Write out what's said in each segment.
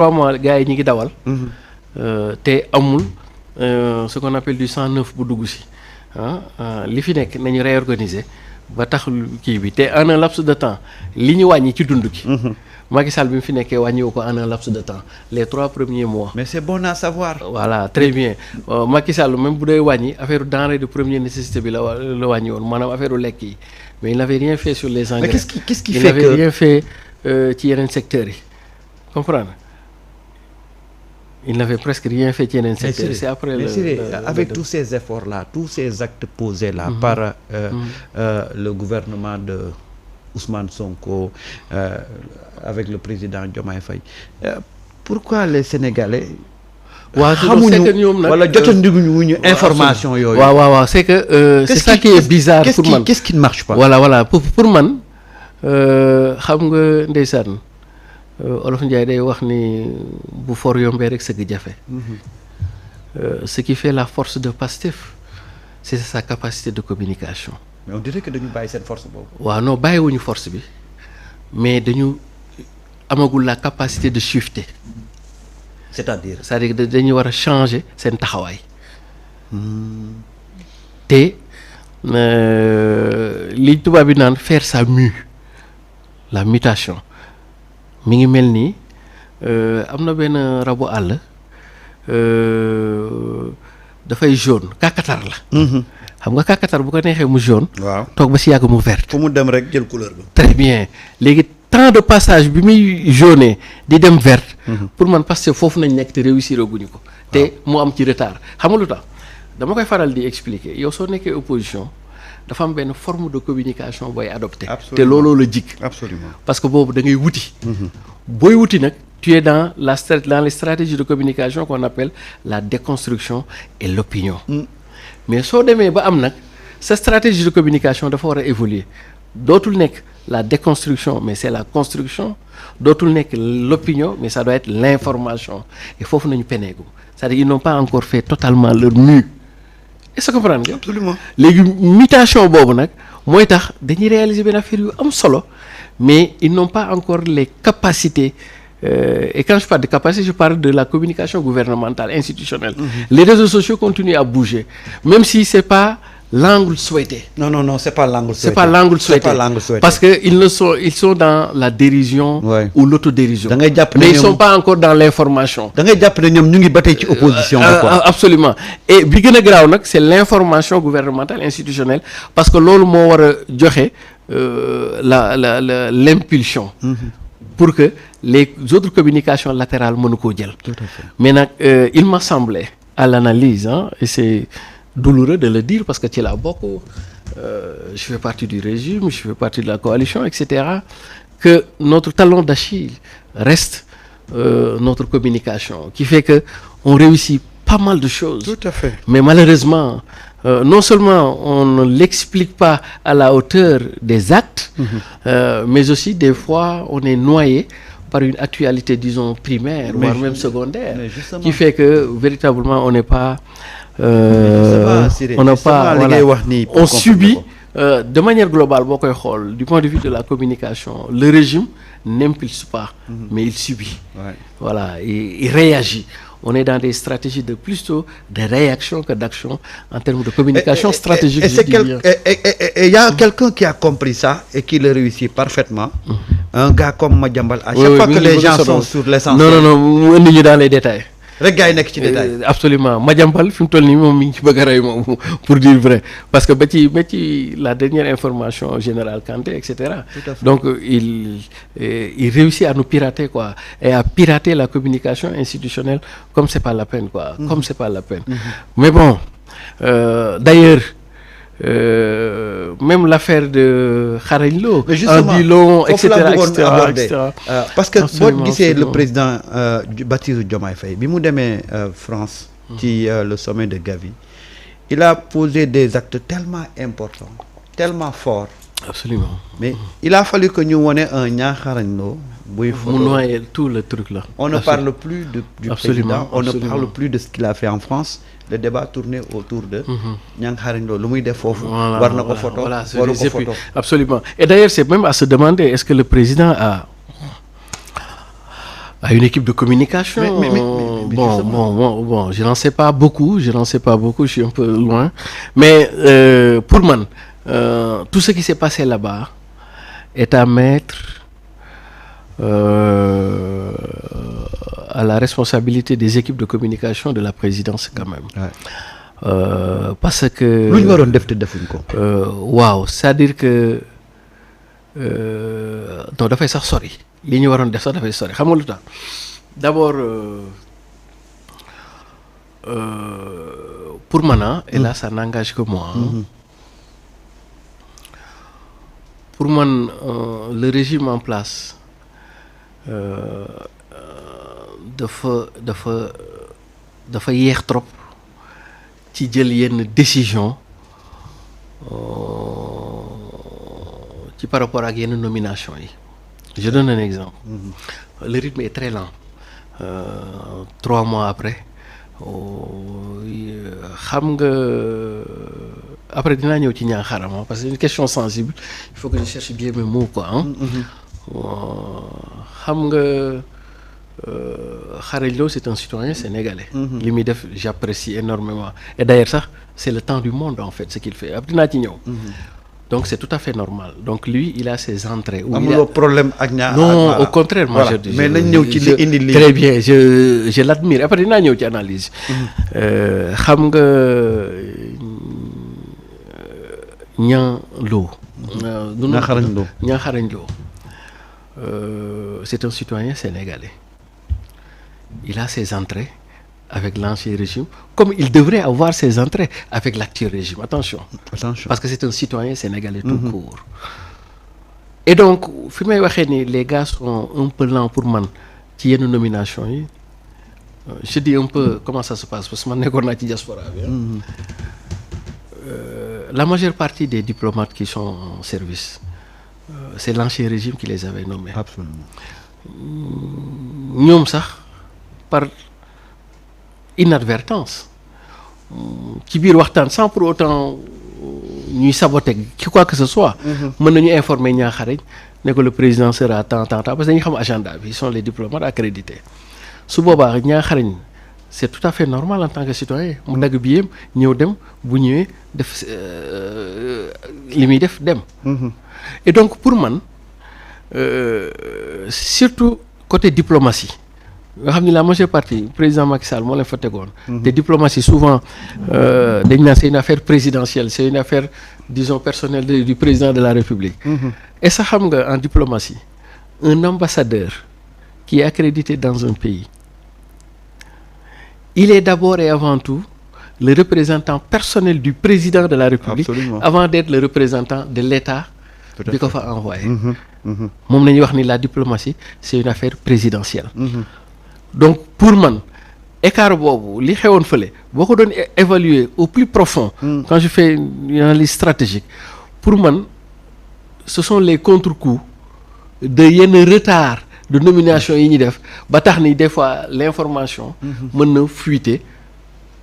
3 mois gars yi ñi ngi dawal. te amul ce qu'on appelle du 109 bu dugg si li fi nekk nañu réorganiser ba tax kii bi te en un laps de temps li ñu wàññi ci dund gi. Macky Sall bi mu fi nekkee wàññiwu ko en un laps de temps les 3 premiers mois. mais c'est bon à savoir. voilà très bien Macky Sall même bu dee wàññi affaire denrée de première nécessité bi la wàññi woon maanaam affaire lekk yi mais il n'avait rien fait sur les engrais. mais qu'est-ce qui il fait n'avait que rien fait ci yeneen secteurs yi comprendre il n'avait presque rien fait ci yeneen secteurs yi. c'est après avec tous ces efforts là tous ces actes posés là par le gouvernement de Ousmane Sonko avec le président Diomaye Faye pourquoi les Sénégalais xamuñu wala jotandiwuñu information yooyu. waaw c'est que c'est ça qui est bizarre pour man. qu'est-ce qui ne marche pas. voilà pour man xam nga ndeysaan Olof Ndiaye day wax ni bu for yombee rek sëgg jafe. Ce qui fait la force de Pastef c'est sa capacité de communication. mais on dirait que dañu bàyyi seen force boobu. waaw non bàyyiwuñu force bi mais dañu amagul la capacité de shifter. c'est-à-dire dañu war a changer seen taxawaay. te li tubaab bi naan faire sa mue la mutation mi ngi mel ni am na benn rabu àll dafay jaune kakatar la. xam nga kakatar bu ko neexee mu jaune. waaw toog ba si yàgg mu vert. fu mu dem rek jël couleur bi. très bien léegi temps de passage bi muy jaune di dem vert. pour man parce que foofu nañ nekk te réussir guñu ko. te mu am ci retard xam nga lu tax dama koy faral di expliquer yow soo nekkee opposition dafa am benn forme de communication booy adopté. te looloo la jik. absolument parce que boobu da ngay wuti. booy wuti nag tu es dans les stratégies de communication qu'on appelle la déconstruction et l'opinion. mais soo demee ba am nag sa stratégie de communication dafa war a évoluer dootul nekk la déconstruction mais c'est la construction dootul nekk l'opinion mais ça doit être l'information et foofu nañu peneegu c'est-à-dire ils n'ont pas encore fait totalement leur mue est-ce que comprendre nga. absolument léegi mutation boobu nag mooy tax dañuy réaliser benn affaire yu am solo mais ils n'ont pas encore les capacités. Et quand je parle de capacité, je parle de la communication gouvernementale, institutionnelle. Les réseaux sociaux continuent à bouger, même si c'est pas l'angle souhaité. Non, c'est pas l'angle souhaité. C'est pas l'angle souhaité. Parce que ils sont dans la dérision ou l'autodérision. Mais ils sont pas encore dans l'information. Da ngay jàpp ne ñoom ñu ngi ba tey ci opposition quoi. Absolument. Et bi gën a garaaw nag c'est l'information gouvernementale institutionnelle parce que loolu moo war a joxe l'impulsion. Pour que les autres communications latérales mënu koo jël. Tout à fait. Mais nag il m'a semblé à l'analyse et c'est douloureux de le dire parce que ci laa bokk je fais partie du régime je fais partie de la coalition etc. que notre talon d'Achille reste notre communication qui fait que on réussit pas mal de choses. Tout à fait. Mais malheureusement non seulement on ne l'explique pas à la hauteur des actes mais aussi des fois on est noyé par une actualité disons primaire voire même secondaire qui fait que véritablement on n'est pas on n'a pas voilà, on subit de manière globale boo koy xool du point de vue de la communication le régime n'impulse pas mais il subit voilà il réagit. On est dans des stratégies de plutôt de réaction que d'action en termes de communication stratégique. Et il y a quelqu'un qui a compris ça et qui le réussit parfaitement. Un gars comme Madiambal. À chaque fois que les gens sont sur l'essentiel. Non, mu indi ñu dans les détails. rek gars yi nekk ci détail. Absolument Madiambal fi mu toll nii moom mi ngi ci bëgg a rey moom pour dire vrai parce que ba ci la dernière information générale Kanté et cetera. Donc il réussit à nous pirater quoi et à pirater la communication institutionnelle comme c'est pas la peine quoi. Comme c'est pas la peine. Mais bon d'ailleurs. Même l'affaire de Xarañ Lo, Anguilon, etc. Parce que boo gisee le président Bassirou Diomaye Faye bi mu demee France ci le sommet de Gavi il a posé des actes tellement importants tellement forts. Absolument. Mais il a fallu que ñu wone un Niang Xarañ Lo buy photo mu noyé tout le truc là. On ne parle plus du président, on ne parle plus de ce qu'il a fait en France. Le débat tournait autour de Niang Xarañ Lo lu muy def foofu war na ko photo waru ko photo. Absolument. Et d'ailleurs c'est même à se demander est-ce que le président À une équipe de communication. Mais Bon, je n'en sais pas beaucoup, je suis un peu loin. Mais pour moi, tout ce qui s'est passé là-bas est à mettre à la responsabilité des équipes de communication de la présidence quand même. Ouais. Parce que... waaw, c'est-à-dire que... non, dafay sax sori. li ñu waroon def sax dafay sori xam nga lu tax d'abord pour man et là ça n'engage que moi pour man le régime en place dafa yéex trop ci jël yenn décision ci par rapport ak yenn nomination yi. Je donne un exemple. Le rythme est très lent. 3 mois après, xam nga après dinaa ñëw ci Niang parce que c'est une question sensible. Il faut que je cherche bien mes mots quoi. Xam nga Xarañ Lo c'est un citoyen sénégalais. Li muy def j'apprécie énormément. Et d'ailleurs sax c'est le temps du monde en fait ce qu'il fait après dinaa ci ñëw. Donc c'est tout à fait normal. Donc lui, il a ses entrées. Amuloo problème ak ñaar. Non, au contraire, moi je dis. Mais nañ ñëw ci li indi lii. Très bien, je l'admire. Après dinaa ñëw ci analyse. Xam nga Niang Lo. Niang Xarañ Lo. C'est un citoyen sénégalais. Il a ses entrées avec l'ancien régime, comme il devrait avoir ses entrées avec l'actuel régime. Attention. Parce que c'est un citoyen sénégalais tout court. Et donc, fi may waxee ni les gars sont un peu lents pour man ci yenn nomination yi. Je dis un peu comment ça se passe parce que man nekkoon naa ci diaspora bi. La majeure partie des diplomates qui sont en service, c'est l'ancien régime qui les avait nommés. Absolument. ñoom sax par inadvertance ci biir waxtaan sans pour autant ñuy saboter ki quoi que ce soit. mën nañu informer Niang Xarañ ne que le président sera tant parce que dañuy xam agenda bi ils sont les diplomates accrédités su boobaa Niang Xarañ c'est tout à fait normal en tant que citoyen mu dagg biyam ñëw dem bu ñëwee def li muy def dem. Et donc pour man surtout côté diplomatie. nga xam ni la majeure partie président Macky Sall moo leen fa tegoon. te diplomatie souvent dañ naan c'est une affaire présidentielle c'est une affaire disons personnelle du président de la République. Et ça xam nga en diplomatie un ambassadeur qui est accrédité dans un pays il est d'abord et avant tout le représentant personnel du président de la République. Absolument. Avant d'être le représentant de l'État bi ko fa envoyé. moom la ñuy wax ni la diplomatie c'est une affaire présidentielle. Donc pour man écart boobu li xewoon fële boo ko doon évaluer au plus profond. Quand je fais une analyse stratégique pour man ce sont les contre-coups de yenn retard de nomination yi ñuy def ba tax ni des fois l'information mën na fuiter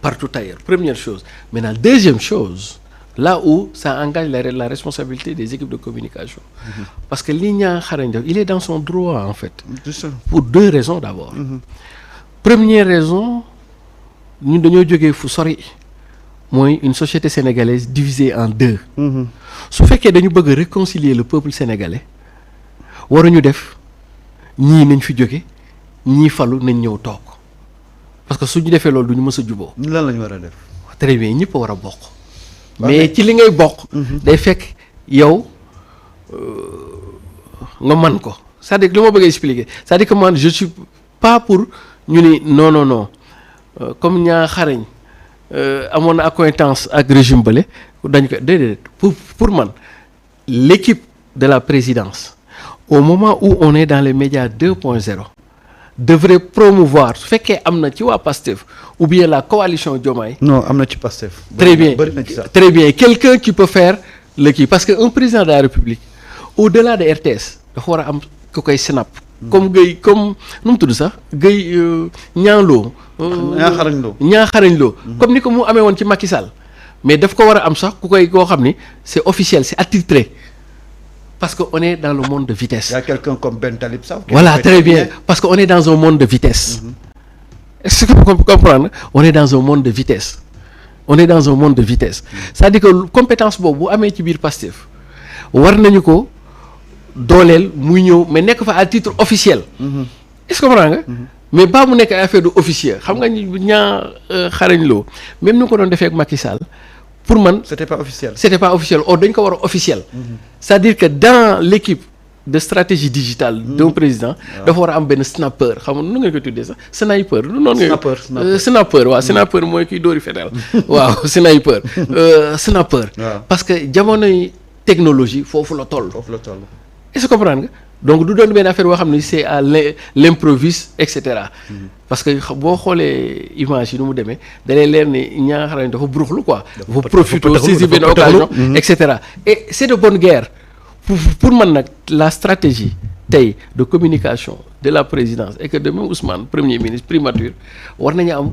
partout ailleurs première chose. Maintenant deuxième chose là où ça engage la responsabilité des équipes de communication. Parce que li Niang Xarañ def il est dans son droit en fait. Pour 2 raisons d'abord. Première raison ñun dañoo jógee fu sori mooy une société sénégalaise divisée en 2. su fekkee dañu bëgg a réconcilier le peuple sénégalais waruñu def ñii nañ fi jóge ñii falu nañ ñëw toog parce que suñu defee loolu duñu mës a juboo. lan lañu war a def. Très bien ñëpp a war a bokk. mais ci li ngay bokk. day fekk yow nga man ko c'est-à-dire que li ma bëgg a expliquer c'est-à-dire que man je suis pas pour ñu ni non comme Niang Xarañ amoon na accointance ak régime bële dañ ko déedéet pour man l'équipe de la présidence au moment où on est dans les médias 2.0 devrait promouvoir su fekkee am na ci waa PASTEF ou bien la coalition Diomaye. Non am na ci PASTEF. Très bien quelqu'un qui peut faire le kii parce que un président de la République au-delà de RTS dafa war a am ku koy snap. comme Guèye comme nu mu tudd sax Guèye Niang Lo. Niang Xarañ Lo. comme ni ko mu amee woon ci Macky Sall mais daf ko war a am sax ku koy koo xam ni c'est officiel c'est attitré parce que on est dans le monde de vitesse. Il y a quelqu'un comme Ben Talib Saw. Voilà, très bien. Parce qu'on est dans un monde de vitesse. Est-ce que vous comprenez? On est dans un monde de vitesse. On est dans un monde de vitesse. C'est-à-dire que compétence boobu bu amee ci biir Pastef war nañu ko dooleel muy ñëw mais nekk fa à titre officiel. Est-ce que comprends nga? mais ba mu nekk ay affaire de officier xam nga ñaa xarañ loo même ni ko doon defee ak Macky Sall pour man. C'était pas officiel. C'était pas officiel or dañ ko war a officiel. C'est-à-dire que dans l'équipe de stratégie digitale d'un président dafa war a am benn snapper xam nga nu ngeen ko tuddee sax sniper du noonu nga snapper waaw sniper mooy kiy dóori feneel waaw sniper snapper parce que jamonoy technologie foofu la toll est-ce que comprendre nga donc du doon benn affaire boo xam ne c'est à l'improviste et cetera parce que boo xoolee image yi nu mu demee da lay leer ni ñaa xarañ dafa buruxlu quoi dafa profiter saisir benn occasion et cetera et c'est de bonne guerre pour man nag la stratégie tey de communication de la présidence et que de même Ousmane premier ministre primature war nañu am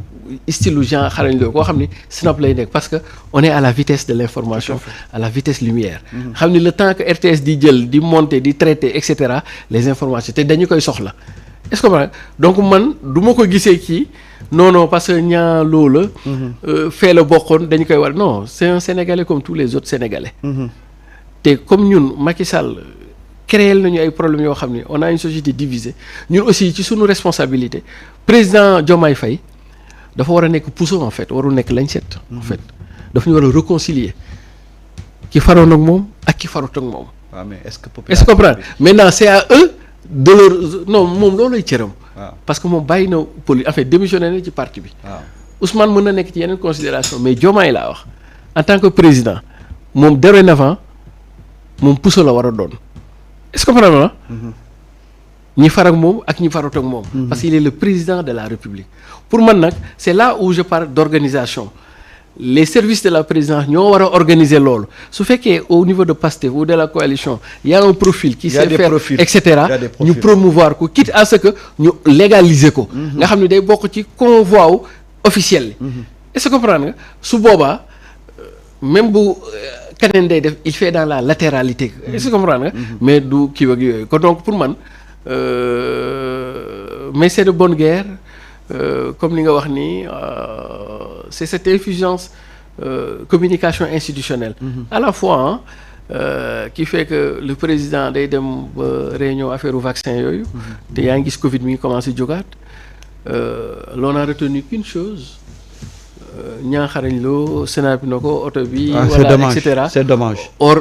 style Jean xarañ loo koo xam ni snap lay nekk parce que on est à la vitesse de l'information à la vitesse lumière xam ni le temps que RTS di jël di monter di traiter et cetera les informations te dañu koy soxla est-ce que donc man du ma ko gisee kii non parce que ñaa loola fee la bokkoon dañu koy war non c'est un Sénégalais comme tous les autres Sénégalais te comme ñun Macky Sall créé nañu ay problèmes yoo xam ne on a une société divisée ñun aussi ci suñu responsabilité président Diomaye Faye dafa war a nekk puso en fait warul nekk lañset en fait daf ñu war a réconcilier ki faroon ak moom ak ki farut ak moom. waaw mais est-ce que comprendre maintenant c'est à eux de leur non moom loolooy cëram. parce que moom bàyyi na en fait démissionné na ci parti bi. Ousmane mën na nekk ci yeneen considération mais Diomaye laa wax en tant que président moom dorénavant moom puso la war a doon est-ce que comprendre na ñi far ak moom ak ñi farut ak moom parce qu'il est le président de la République pour man nag c'est là où je parle d'organisation les services de la présidence ñoo war a organiser loolu su fekkee au niveau de Pastef ou de la coalition il y a un profil qui sait faire et cetera ñu promouvoir ko quitte à ce que ñu légaliser ko nga xam ne day bokk ci convoi wu officiel yi est-ce que comprendre nga su boobaa même bu keneen day def il fait dans la latéralité est-ce que comprendre nga mais du kii ak yooyu kon donc pour man mais c'est de bonne guerre comme li nga wax ni c'est cette influence communication institutionnelle à la fois qui fait que le président day dem ba réunion affaire vaccin yooyu te yaa ngi gis Covid mi ngi commencé jógaat l'on a retenu qu'une chose ñaaxarañ loo Sénat bi na ko oto bi voilà et cetera c'est dommage or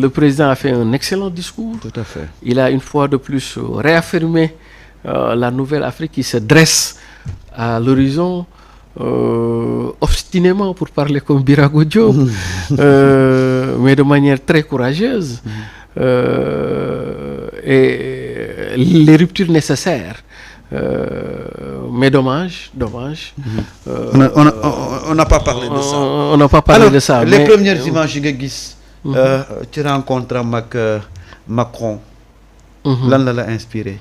le président a fait un excellent discours tout à fait il a une fois de plus réaffirmé la nouvelle Afrique qui se dresse à l'horizon obstinément pour parler comme Birago Diop mais de manière très courageuse et les ruptures nécessaires mais dommage. On n'a pas parlé de ça. On n'a pas parlé de ça. Les premières images yi nga gis. ci rencontre am ak Macron. lan la inspiré.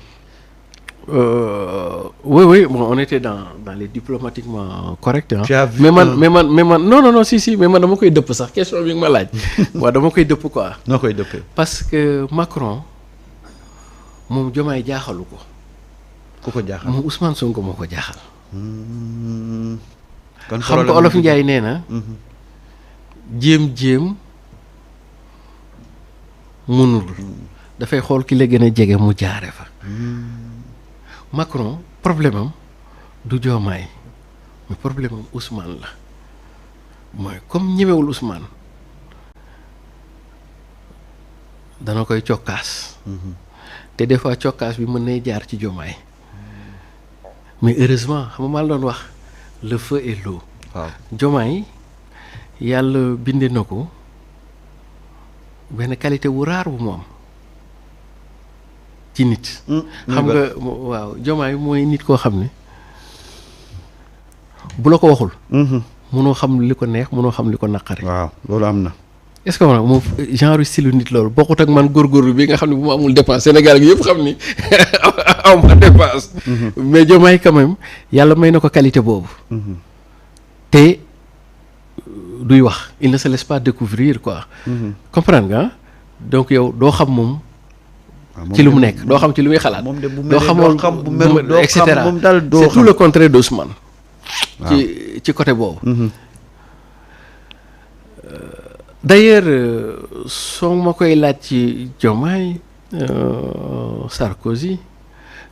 Oui bon on était dans les diplomatiquement corrects hein. Tu as vu mais man non si mais man dama koy dëpp sax question bi nga ma laaj. waaw dama koy dëpp quoi. noo koy dëppee. parce que Macron moom Diomaye jaaxalu ko. ku ko jaaxal moom Ousmane Sonko moo ko jaaxal. kon xam nga Olof Njaay nee na. jéem mënul. dafay xool ki la gën a jege mu jaare fa. Macron problème am du Diomaye mais problème am Ousmane la mooy comme ñemewul Ousmane dana koy cokkaas. te des fois cokkaas bi mën nay jaar ci Diomaye. mais heureusement xam nga maa doon wax le feu et l'eau. waaw Diomaye yàlla binde na ko benn qualité wu raar bu mu am ci nit. xam nga waaw Diomaye mooy nit koo xam ne bu la ko waxul. mënoo xam li ko neex mënoo xam li ko naqari. waaw loolu am na. est-ce que moom genre style nit loolu bokkut ak man góorgóorlu bi nga xam ne bu ma amul dépense Sénégal gi yëpp xam ni aw ma dépense. mais Diomaye quand même yàlla may na ko qualité boobu. te duy wax il ne se laisse pas découvrir quoi. comprendre nga donc yow doo xam moom ci lu mu nekk doo xam ci lu muy xalaat moom de bu doo xamoon xam bu mel doo et xam cetera moom daal doo c'est tout xam. le contraire d'Ousmane ci côté boobu d'ailleurs soo ma koy laaj ci Diomaye Sarkozy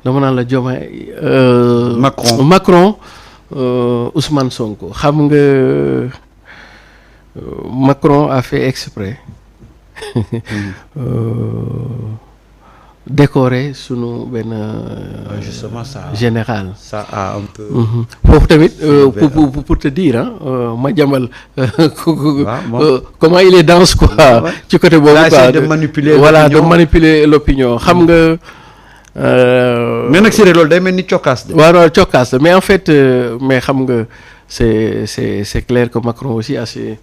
dama naan la Diomaye Macron Ousmane Sonko xam nga Macron a fait exprès décorer sunu benn justement ça général ça a un peu foofu tamit pour te dire ma jàmbal comment il est dense quoi ci côté boobu quoi de manipuler voilà de manipuler l'opinion xam nga mais nag Siré loolu day mel ni cokkaas de waaw cokkaas la mais en fait mais xam nga c'est clair que Macron aussi assez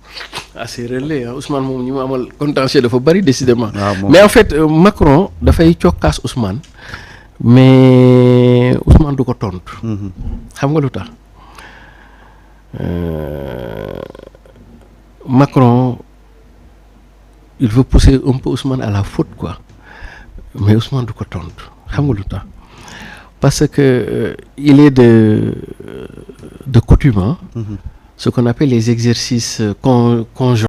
relais Ousmane moom ñi mu amal contentieux dafa bari décidément mais en fait Macron dafay cokkaas Ousmane mais Ousmane du ko tontu xam nga lu tax Macron il veut pousser un peu Ousmane à la faute quoi mais Ousmane du ko tontu xam nga lu tax parce que il est de coutume ce qu'on appelle les exercices conjoints